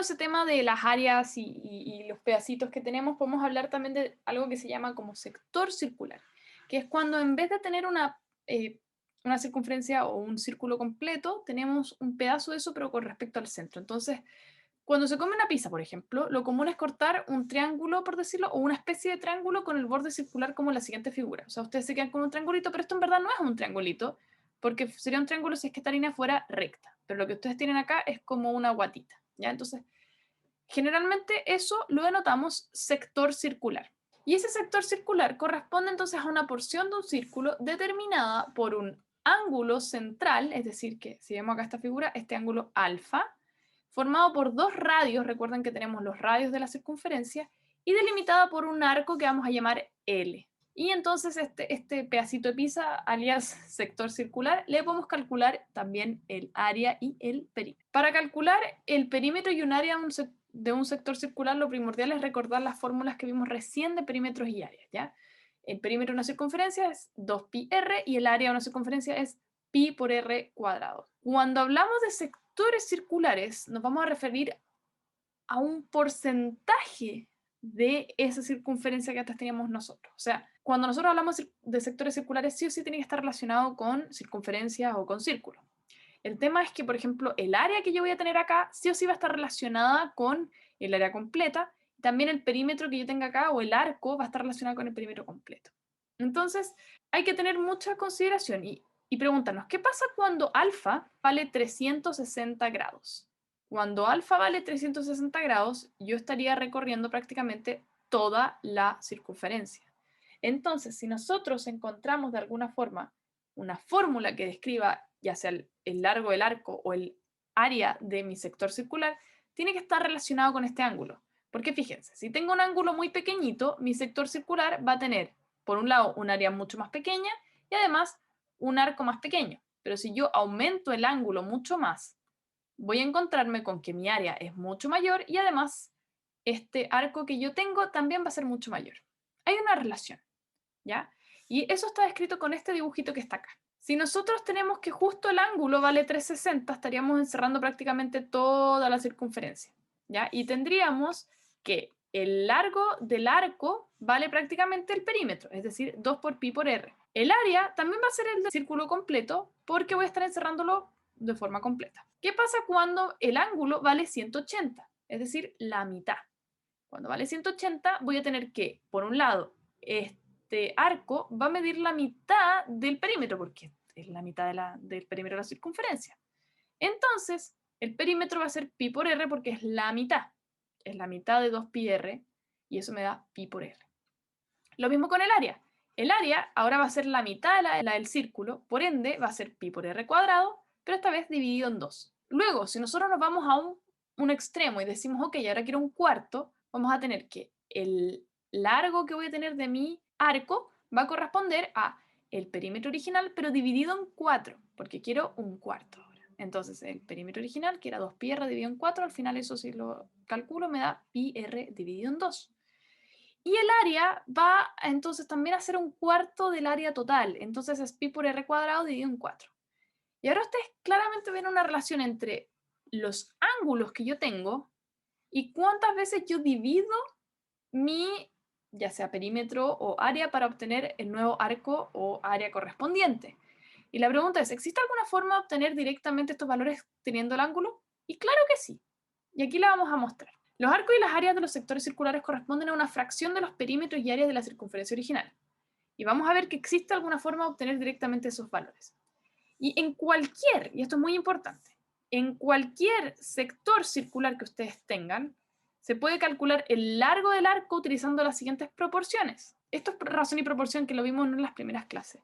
ese tema de las áreas y los pedacitos que tenemos, podemos hablar también de algo que se llama como sector circular, que es cuando en vez de tener una circunferencia o un círculo completo, tenemos un pedazo de eso, pero con respecto al centro. Entonces, cuando se come una pizza, por ejemplo, lo común es cortar un triángulo, por decirlo, o una especie de triángulo con el borde circular como en la siguiente figura. O sea, ustedes se quedan con un triangulito, pero esto en verdad no es un triangulito, porque sería un triángulo si es que esta línea fuera recta. Pero lo que ustedes tienen acá es como una guatita, ¿ya? Entonces, generalmente eso lo denotamos sector circular. Y ese sector circular corresponde entonces a una porción de un círculo determinada por un ángulo central, es decir, que si vemos acá esta figura, este ángulo alfa, formado por dos radios, recuerden que tenemos los radios de la circunferencia, y delimitada por un arco que vamos a llamar L. Y entonces este pedacito de pizza, alias sector circular, le podemos calcular también el área y el perímetro. Para calcular el perímetro y un área de un sector circular, lo primordial es recordar las fórmulas que vimos recién de perímetros y áreas, ¿ya? El perímetro de una circunferencia es 2πr y el área de una circunferencia es pi por r cuadrado. Cuando hablamos de sectores circulares, nos vamos a referir a un porcentaje de esa circunferencia que antes teníamos nosotros. O sea, cuando nosotros hablamos de sectores circulares, sí o sí tiene que estar relacionado con circunferencias o con círculos. El tema es que, por ejemplo, el área que yo voy a tener acá sí o sí va a estar relacionada con el área completa. También el perímetro que yo tenga acá o el arco va a estar relacionado con el perímetro completo. Entonces, hay que tener mucha consideración y preguntarnos, ¿qué pasa cuando alfa vale 360 grados? Cuando alfa vale 360 grados, yo estaría recorriendo prácticamente toda la circunferencia. Entonces, si nosotros encontramos de alguna forma una fórmula que describa ya sea el largo del arco o el área de mi sector circular, tiene que estar relacionado con este ángulo. Porque fíjense, si tengo un ángulo muy pequeñito, mi sector circular va a tener, por un lado, un área mucho más pequeña y además un arco más pequeño. Pero si yo aumento el ángulo mucho más, voy a encontrarme con que mi área es mucho mayor y además este arco que yo tengo también va a ser mucho mayor. Hay una relación, ¿ya? Y eso está descrito con este dibujito que está acá. Si nosotros tenemos que justo el ángulo vale 360, estaríamos encerrando prácticamente toda la circunferencia, ¿ya? Y tendríamos que el largo del arco vale prácticamente el perímetro, es decir, 2 por pi por r. El área también va a ser el del círculo completo porque voy a estar encerrándolo de forma completa. ¿Qué pasa cuando el ángulo vale 180? Es decir, la mitad. Cuando vale 180 voy a tener que, por un lado, este arco va a medir la mitad del perímetro, porque es la mitad del perímetro de la circunferencia. Entonces, el perímetro va a ser pi por r porque es la mitad de 2πr, y eso me da pi por r. Lo mismo con el área. El área ahora va a ser la mitad de la del círculo, por ende va a ser pi por r cuadrado, pero esta vez dividido en dos. Luego, si nosotros nos vamos a un extremo y decimos, ok, ahora quiero un cuarto, vamos a tener que el largo que voy a tener de mi arco va a corresponder a el perímetro original, pero dividido en 4, porque quiero un cuarto ahora. Entonces, el perímetro original, que era 2πr dividido en 4, al final eso si lo calculo me da πr dividido en 2. Y el área va entonces también a ser un cuarto del área total. Entonces es pi por r cuadrado dividido en 4. Y ahora ustedes claramente ven una relación entre los ángulos que yo tengo y cuántas veces yo divido mi, ya sea perímetro o área, para obtener el nuevo arco o área correspondiente. Y la pregunta es, ¿existe alguna forma de obtener directamente estos valores teniendo el ángulo? Y claro que sí. Y aquí la vamos a mostrar. Los arcos y las áreas de los sectores circulares corresponden a una fracción de los perímetros y áreas de la circunferencia original. Y vamos a ver que existe alguna forma de obtener directamente esos valores. Y y esto es muy importante, en cualquier sector circular que ustedes tengan, se puede calcular el largo del arco utilizando las siguientes proporciones. Esto es razón y proporción que lo vimos en las primeras clases.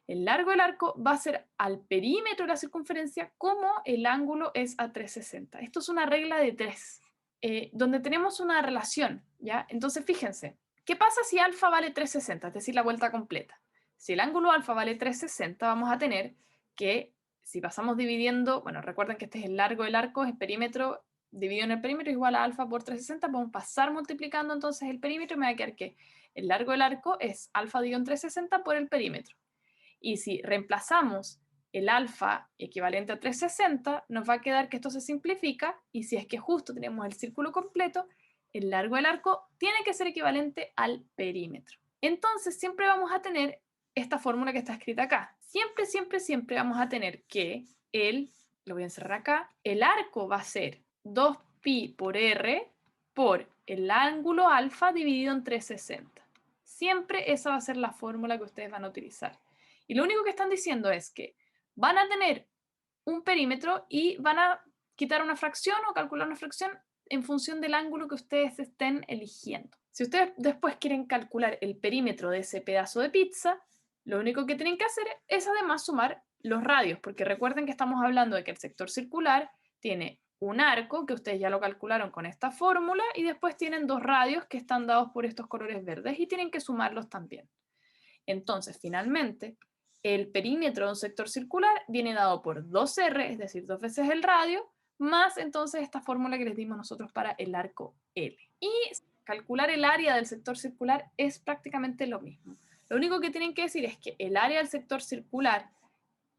El largo del arco va a ser al perímetro de la circunferencia como el ángulo es a 360. Esto es una regla de 3, donde tenemos una relación, ¿ya? Entonces, fíjense, ¿qué pasa si alfa vale 360, es decir, la vuelta completa? Si el ángulo alfa vale 360, vamos a tener que, si pasamos dividiendo, bueno, recuerden que este es el largo del arco, es perímetro dividido en el perímetro igual a alfa por 360, podemos pasar multiplicando entonces el perímetro y me va a quedar que el largo del arco es alfa dividido en 360 por el perímetro. Y si reemplazamos el alfa equivalente a 360, nos va a quedar que esto se simplifica, y si es que justo tenemos el círculo completo, el largo del arco tiene que ser equivalente al perímetro. Entonces siempre vamos a tener esta fórmula que está escrita acá. Siempre, siempre, siempre vamos a tener que lo voy a encerrar acá, el arco va a ser 2pi por r por el ángulo alfa dividido en 360. Siempre esa va a ser la fórmula que ustedes van a utilizar. Y lo único que están diciendo es que van a tener un perímetro y van a quitar una fracción o calcular una fracción en función del ángulo que ustedes estén eligiendo. Si ustedes después quieren calcular el perímetro de ese pedazo de pizza, lo único que tienen que hacer es además sumar los radios, porque recuerden que estamos hablando de que el sector circular tiene un arco, que ustedes ya lo calcularon con esta fórmula, y después tienen dos radios que están dados por estos colores verdes y tienen que sumarlos también. Entonces, finalmente, el perímetro de un sector circular viene dado por 2r, es decir, 2 veces el radio, más entonces esta fórmula que les dimos nosotros para el arco L. Y calcular el área del sector circular es prácticamente lo mismo. Lo único que tienen que decir es que el área del sector circular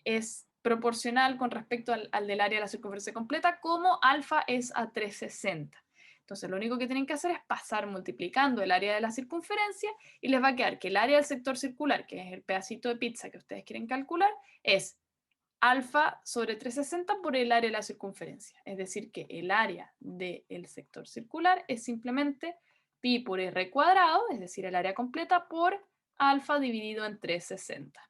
es proporcional con respecto al del área de la circunferencia completa, como alfa es a 360. Entonces lo único que tienen que hacer es pasar multiplicando el área de la circunferencia y les va a quedar que el área del sector circular, que es el pedacito de pizza que ustedes quieren calcular, es alfa sobre 360 por el área de la circunferencia. Es decir, que el área del sector circular es simplemente pi por r cuadrado, es decir, el área completa, por alfa dividido en 360.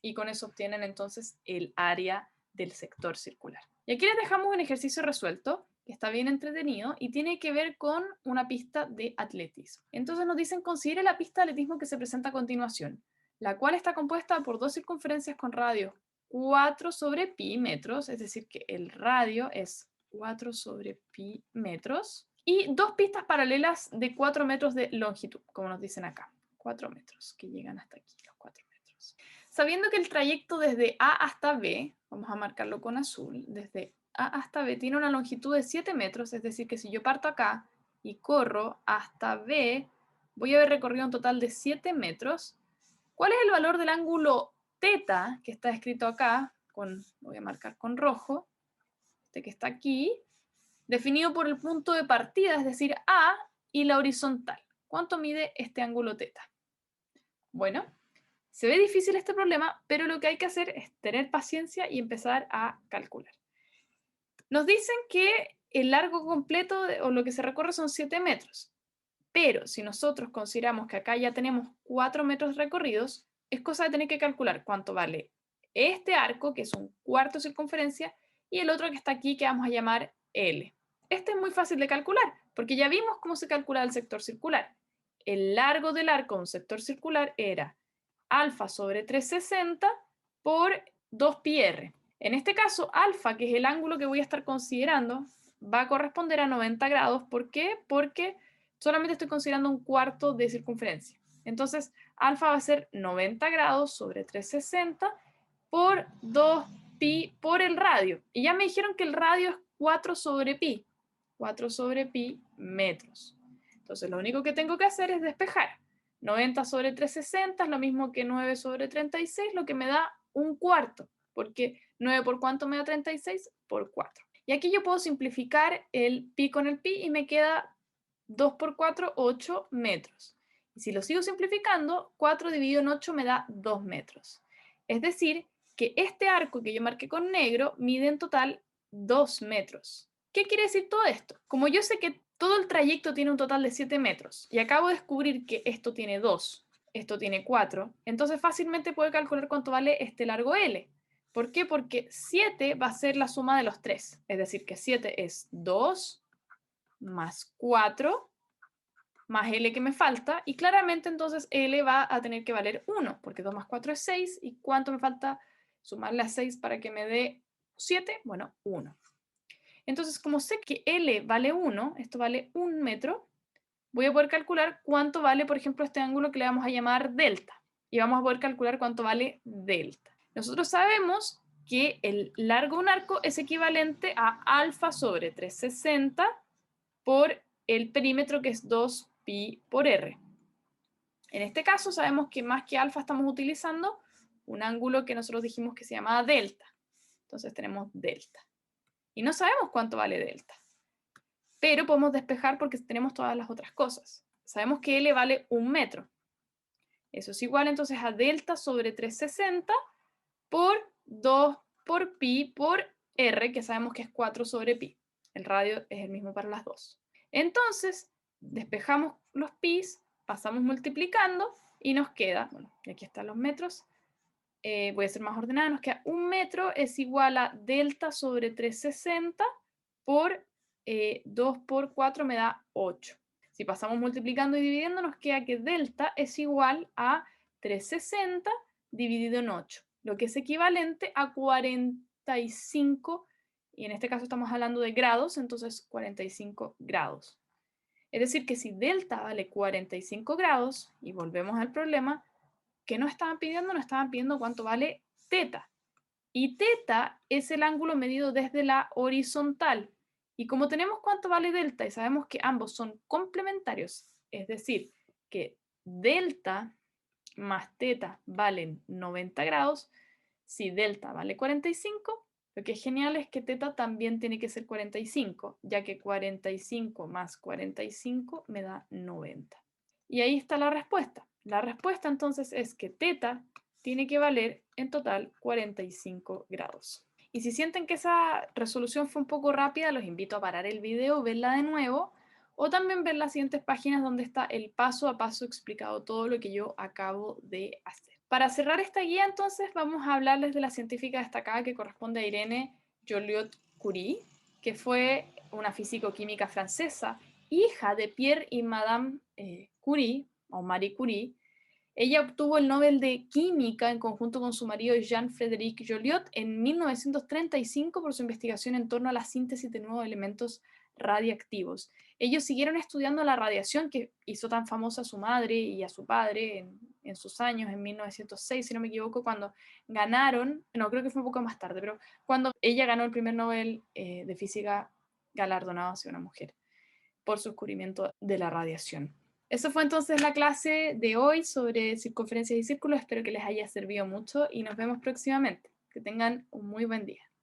Y con eso obtienen entonces el área del sector circular. Y aquí les dejamos un ejercicio resuelto que está bien entretenido y tiene que ver con una pista de atletismo. Entonces nos dicen, considere la pista de atletismo que se presenta a continuación, la cual está compuesta por dos circunferencias con radio 4 sobre pi metros, es decir, que el radio es 4 sobre pi metros, y dos pistas paralelas de 4 metros de longitud, como nos dicen acá. 4 metros, que llegan hasta aquí, los 4 metros. Sabiendo que el trayecto desde A hasta B, vamos a marcarlo con azul, desde A hasta B tiene una longitud de 7 metros, es decir, que si yo parto acá y corro hasta B, voy a haber recorrido un total de 7 metros. ¿Cuál es el valor del ángulo θ, que está escrito acá, lo voy a marcar con rojo, este que está aquí, definido por el punto de partida, es decir, A, y la horizontal? ¿Cuánto mide este ángulo θ? Bueno, se ve difícil este problema, pero lo que hay que hacer es tener paciencia y empezar a calcular. Nos dicen que el largo completo o lo que se recorre son 7 metros, pero si nosotros consideramos que acá ya tenemos 4 metros recorridos, es cosa de tener que calcular cuánto vale este arco, que es un cuarto de circunferencia, y el otro que está aquí, que vamos a llamar L. Este es muy fácil de calcular, porque ya vimos cómo se calcula el sector circular. El largo del arco de un sector circular era alfa sobre 360 por 2πr. En este caso, alfa, que es el ángulo que voy a estar considerando, va a corresponder a 90 grados. ¿Por qué? Porque solamente estoy considerando un cuarto de circunferencia. Entonces, alfa va a ser 90 grados sobre 360 por 2pi por el radio. Y ya me dijeron que el radio es 4 sobre pi. 4 sobre pi metros. Entonces, lo único que tengo que hacer es despejar. 90 sobre 360 es lo mismo que 9 sobre 36, lo que me da un cuarto, porque 9 por cuánto me da 36, por 4. Y aquí yo puedo simplificar el pi con el pi y me queda 2 por 4, 8 metros. Y si lo sigo simplificando, 4 dividido en 8 me da 2 metros. Es decir, que este arco que yo marqué con negro mide en total 2 metros. ¿Qué quiere decir todo esto? Como yo sé que todo el trayecto tiene un total de 7 metros y acabo de descubrir que esto tiene 2, esto tiene 4, entonces fácilmente puedo calcular cuánto vale este largo L. ¿Por qué? Porque 7 va a ser la suma de los 3, es decir, que 7 es 2 más 4 más L que me falta, y claramente entonces L va a tener que valer 1, porque 2 más 4 es 6, ¿y cuánto me falta sumarle a 6 para que me dé 7? Bueno, 1. Entonces, como sé que L vale 1, esto vale 1 metro, voy a poder calcular cuánto vale, por ejemplo, este ángulo que le vamos a llamar delta. Y vamos a poder calcular cuánto vale delta. Nosotros sabemos que el largo de un arco es equivalente a alfa sobre 360 por el perímetro, que es 2pi por r. En este caso sabemos que más que alfa estamos utilizando un ángulo que nosotros dijimos que se llamaba delta. Entonces tenemos delta. Y no sabemos cuánto vale delta, pero podemos despejar porque tenemos todas las otras cosas. Sabemos que L vale 1 metro. Eso es igual entonces a delta sobre 360 por 2 por pi por r, que sabemos que es 4 sobre pi. El radio es el mismo para las dos. Entonces, despejamos los pis, pasamos multiplicando y nos queda, bueno, y aquí están los metros, voy a ser más ordenada, nos queda 1 metro es igual a delta sobre 360 por 2 por 4 me da 8. Si pasamos multiplicando y dividiendo, nos queda que delta es igual a 360 dividido en 8, lo que es equivalente a 45, y en este caso estamos hablando de grados, entonces 45 grados. Es decir, que si delta vale 45 grados, y volvemos al problema, ¿qué nos estaban pidiendo? Nos estaban pidiendo cuánto vale teta. Y teta es el ángulo medido desde la horizontal. Y como tenemos cuánto vale delta y sabemos que ambos son complementarios, es decir, que delta más teta valen 90 grados, si delta vale 45, lo que es genial es que teta también tiene que ser 45, ya que 45 más 45 me da 90. Y ahí está la respuesta. La respuesta entonces es que teta tiene que valer en total 45 grados. Y si sienten que esa resolución fue un poco rápida, los invito a parar el video, verla de nuevo, o también ver las siguientes páginas donde está el paso a paso explicado todo lo que yo acabo de hacer. Para cerrar esta guía, entonces, vamos a hablarles de la científica destacada que corresponde a Irene Joliot-Curie, que fue una físico-química francesa, hija de Pierre y Madame Curie, o Marie Curie. Ella obtuvo el Nobel de Química en conjunto con su marido Jean-Frédéric Joliot en 1935 por su investigación en torno a la síntesis de nuevos elementos radiactivos. Ellos siguieron estudiando la radiación que hizo tan famosa a su madre y a su padre en sus años, en 1906, si no me equivoco, cuando ganaron, no, creo que fue un poco más tarde, pero cuando ella ganó el primer Nobel de Física galardonado hacia una mujer por su descubrimiento de la radiación. Eso fue entonces la clase de hoy sobre circunferencias y círculos. Espero que les haya servido mucho y nos vemos próximamente. Que tengan un muy buen día.